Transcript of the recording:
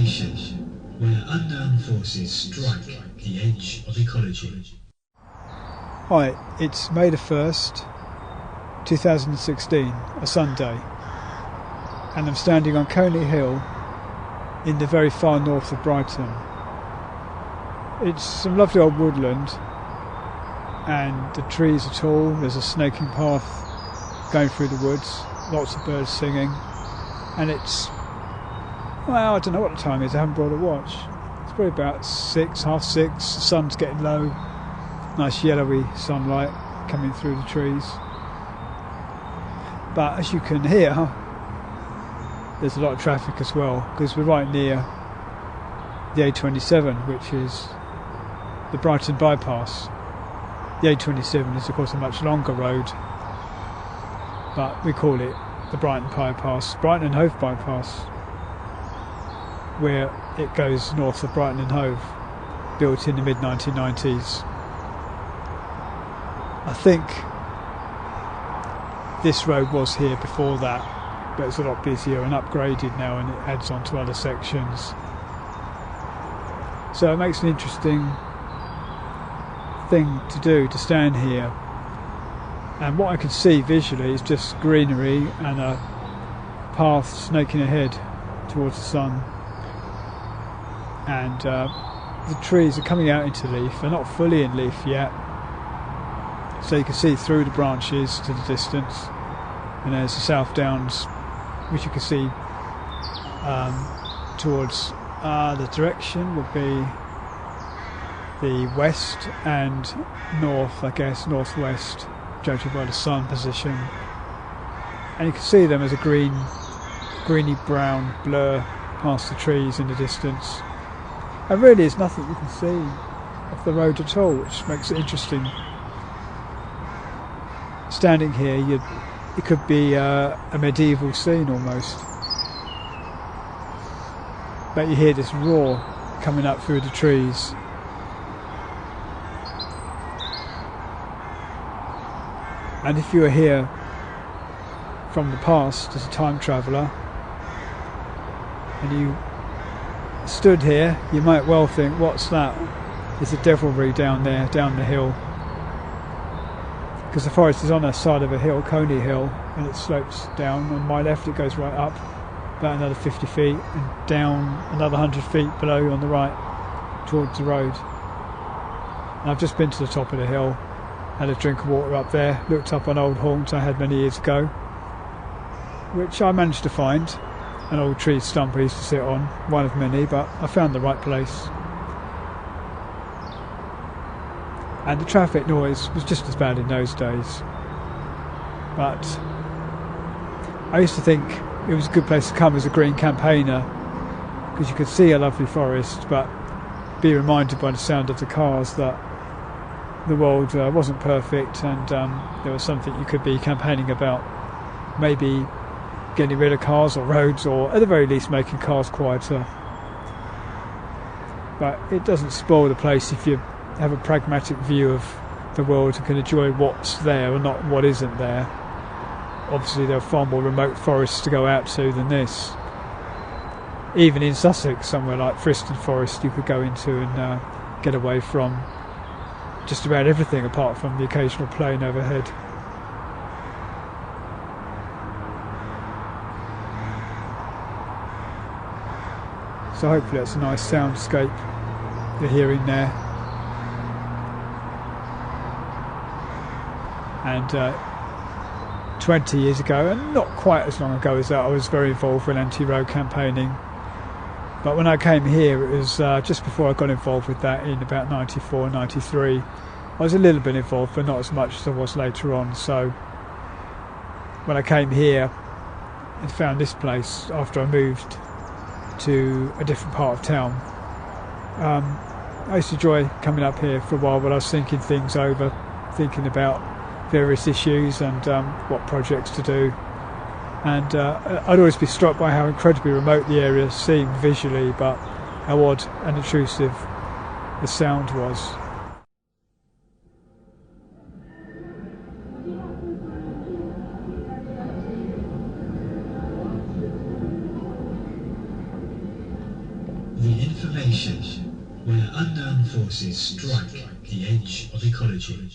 location where unknown forces strike the edge of ecology. Hi, it's May the 1st, 2016, a Sunday, and I'm standing on Coney Hill in the very far north of Brighton. It's some lovely old woodland, and the trees are tall. There's a snaking path going through the woods, lots of birds singing, and it's, well, I don't know what the time is, I haven't brought a watch. It's probably about 6, half 6, the sun's getting low, nice yellowy sunlight coming through the trees. But as you can hear, there's a lot of traffic as well, because we're right near the A27, which is the Brighton bypass. The A27 is of course a much longer road, but we call it the Brighton bypass, Brighton and Hove bypass, where it goes north of Brighton and Hove, built in the mid-1990s. I think this road was here before that, but it's a lot busier and upgraded now, and it adds on to other sections. So it makes an interesting thing to do, to stand here, and what I can see visually is just greenery and a path snaking ahead towards the sun, and the trees are coming out into leaf. They're not fully in leaf yet, so you can see through the branches to the distance, and there's the South Downs, which you can see towards the direction would be the west and north, I guess, northwest, judging by the sun position. And you can see them as a greeny brown blur past the trees in the distance. And really there's nothing you can see off the road at all, which makes it interesting. Standing here, it could be a medieval scene almost. But you hear this roar coming up through the trees. And if you were here from the past as a time traveller and you stood here, you might well think, what's that? There's a devilry down there, down the hill. Because the forest is on the side of a hill, Coney Hill, and it slopes down. On my left it goes right up about another 50 feet and down another 100 feet below on the right towards the road. And I've just been to the top of the hill, had a drink of water up there, looked up an old haunt I had many years ago, which I managed to find, an old tree stump I used to sit on, one of many, but I found the right place. And the traffic noise was just as bad in those days, but I used to think it was a good place to come as a green campaigner, because you could see a lovely forest but be reminded by the sound of the cars that the world wasn't perfect, and there was something you could be campaigning about, maybe getting rid of cars or roads, or at the very least making cars quieter. But it doesn't spoil the place if you have a pragmatic view of the world and can enjoy what's there and not what isn't there. Obviously there are far more remote forests to go out to than this. Even in Sussex, somewhere like Friston Forest, you could go into and get away from just about everything apart from the occasional plane overhead. So hopefully that's a nice soundscape you're hearing there. And 20 years ago, and not quite as long ago as that, I was very involved with anti-road campaigning. But when I came here, it was just before I got involved with that in about 94, 93. I was a little bit involved, but not as much as I was later on. So when I came here and found this place after I moved to a different part of town, I used to enjoy coming up here for a while, but I was thinking things over, thinking about various issues and what projects to do. And I'd always be struck by how incredibly remote the area seemed visually, but how odd and intrusive the sound was. The information where unknown forces strike the edge of ecology.